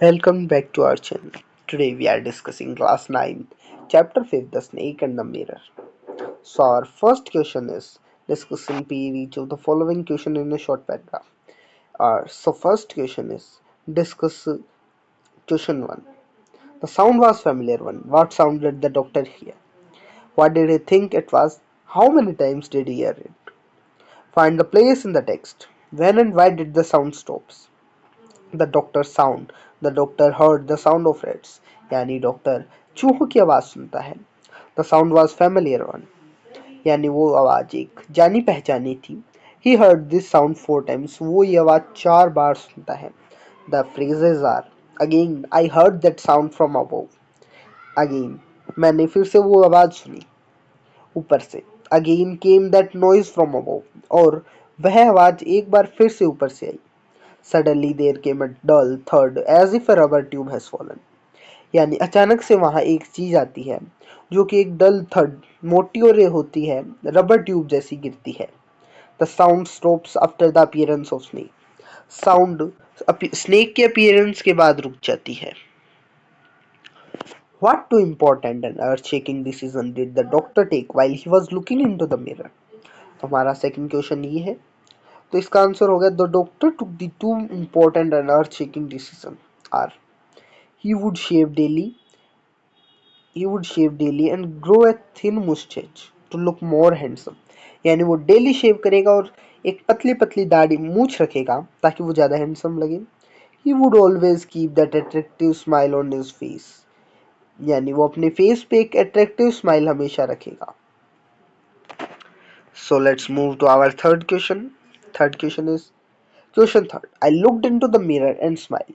Welcome back to our channel. Today we are discussing class 9, chapter 5, The Snake and the Mirror. So our first question is discussing each of the following question in a short paragraph. So first question is discuss question 1. The sound was familiar one. What sound did the doctor hear? What did he think it was? How many times did he hear it? Find the place in the text. When and why did the sound stops? The doctor sound the doctor heard the sound of rats यानी doctor चूहों की आवाज सुनता है. The sound was familiar one यानी वो आवाज एक जानी पहचानी थी. He heard this sound 4 times वो ये आवाज 4 बार सुनता है. The phrases are again I heard that sound from above. Again मैंने फिर से वो आवाज सुनी ऊपर से. Again came that noise from above और वह आवाज एक बार फिर से ऊपर से आई. Suddenly there came a dull thud as if a rubber tube has fallen. यानी अचानक से वहां एक चीज आती है जो कि एक डल थर्ड मोटी और होती है रबर ट्यूब जैसी गिरती है. The sound stops after the appearance of snake. Sound snake के अपीयरेंस के बाद रुक जाती है. What two important and earth-shaking decision did the doctor take while he was looking into the mirror? तो हमारा सेकंड क्वेश्चन ये है. तो इसका आंसर हो गया the doctor took the two important and earth shaking decision are he would shave daily he would shave daily and grow a thin mustache to look more handsome. यानी वो daily शेव करेगा और एक पतली पतली दाढ़ी मूछ रखेगा ताकि वो ज़्यादा हैंडसम लगे. he would always keep that attractive smile on his face. यानी वो अपने फेस पे एक अट्रैक्टिव स्माइल हमेशा रखेगा. So let's move to our third question. Third question is question third. I looked into the mirror and smiled,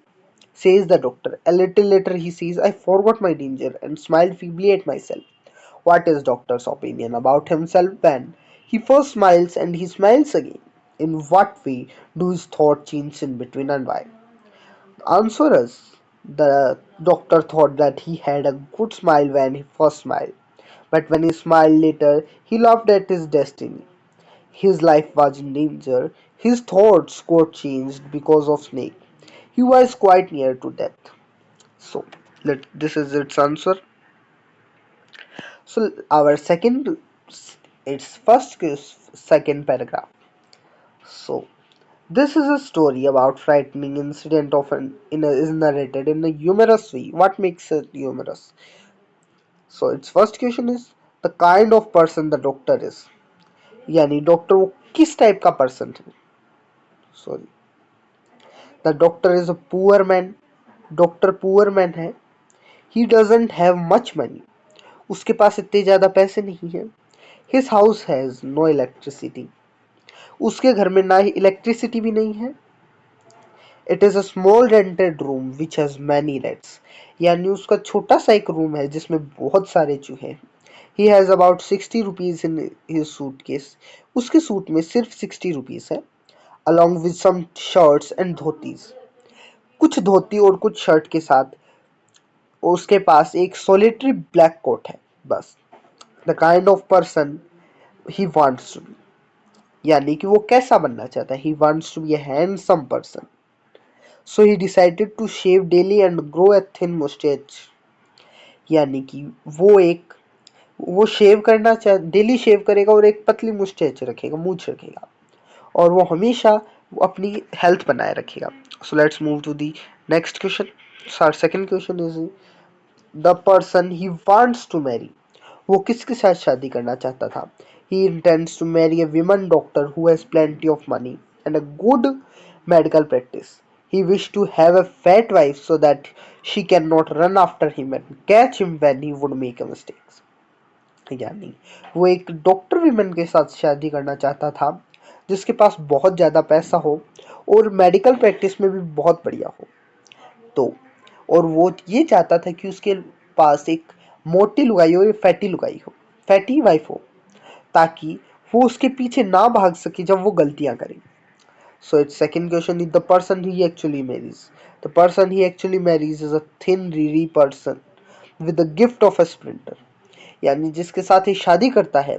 says the doctor. A little later he says, I forgot my danger and smiled feebly at myself. What is doctor's opinion about himself when he first smiles and he smiles again? In what way do his thoughts change in between and why? Answer us. The doctor thought that he had a good smile when he first smiled, but when he smiled later, he laughed at his destiny. His life was in danger. His thoughts got changed because of Snake. He was quite near to death. So, this is its answer. So, our second, its second paragraph. So, this is a story about frightening incident of is narrated in a humorous way. What makes it humorous? So, its first question is the kind of person the doctor is. यानी doctor वो किस type का person है. Sorry, the doctor is a poor man. Doctor poor man है. He doesn't have much money. उसके पास इतने ज़्यादा पैसे नहीं हैं. His house has no electricity. उसके घर में ना ही इलेक्ट्रिसिटी भी नहीं है. It is a small rented room which has many rats. यानी उसका छोटा सा एक रूम है जिसमें बहुत सारे चूहे हैं. He has about 60 rupees in his suitcase. उसके सूट में सिर्फ 60 रुपीज़ है. Along with some shirts and dhotis. कुछ धोती और कुछ शर्ट के साथ उसके पास एक सोलिटरी ब्लैक कोट है बस. The kind of person he wants to be. यानी कि वो कैसा बनना चाहता है. He wants to be a handsome person. So he decided to shave daily and grow a thin mustache. यानी कि वो शेव करना चाह डेली शेव करेगा और एक पतली मुस्टैच रखेगा, मूछ रखेगा, और वो हमेशा वो अपनी हेल्थ बनाए रखेगा. So let's move to the next question. Sir second question is the person he wants to marry. वो किसके साथ शादी करना चाहता था. He intends to marry a women doctor who has plenty of money and a good medical practice. He wished to have a fat wife so that she cannot run after him and catch him when he would make a mistake. यानी वो एक doctor women के साथ शादी करना चाहता था जिसके पास बहुत ज़्यादा पैसा हो और मेडिकल प्रैक्टिस में भी बहुत बढ़िया हो. तो और वो ये चाहता था कि उसके पास एक मोटी लुगाई हो या फैटी लुगाई हो, फैटी वाइफ हो, ताकि वो उसके पीछे ना भाग सके जब वो गलतियां करे. So it's second question is the person he actually marries. The person he actually marries is a thin wiry person with the gift of a sprinter. यानी जिसके साथ ये शादी करता है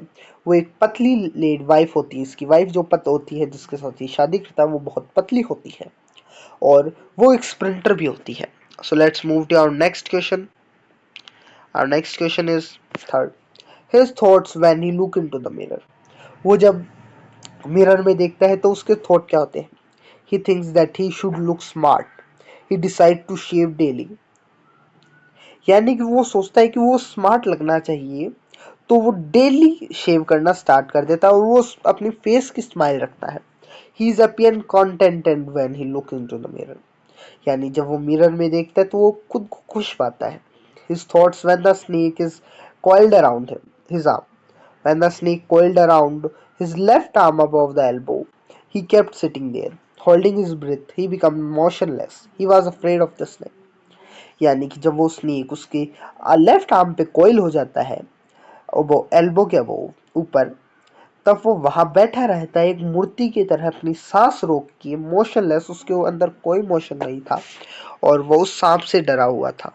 वो एक पतली लेड वाइफ होती है. इसकी वाइफ जो पत होती है जिसके साथ ये शादी करता है वो बहुत पतली होती है और वो एक स्प्रिंटर भी होती है. So let's move to our next question. Our next question is third. His thoughts when he look into the mirror. वो जब मिरर में देखता है तो उसके थॉट क्या होते हैं? He thinks that he should look smart. He decide to shave daily. यानी कि वो सोचता है कि वो स्मार्ट लगना चाहिए, तो वो डेली शेव करना स्टार्ट कर देता है और वो अपनी फेस की स्माइल रखता है. He is appear contented when he look into the mirror. यानी जब वो मिरर में देखता है तो वो खुद को खुश पाता है. His thoughts when the snake is coiled around him, his arm. When the snake coiled around his left arm above the elbow, he kept sitting there, holding his breath. He became motionless. He was afraid of the snake. यानी कि जब वो snake उसके left arm पे कोयल हो जाता है और वो एल्बो के वो ऊपर, तब वो वहां बैठा रहता है एक मूर्ति की तरह अपनी सांस रोक के मोशनलेस. उसके अंदर कोई मोशन नहीं था और वो उस सांप से डरा हुआ था.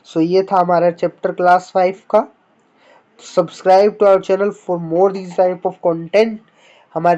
सो ये था हमारा चैप्टर क्लास 5 का. Subscribe to our channel for more this type of content. हमारे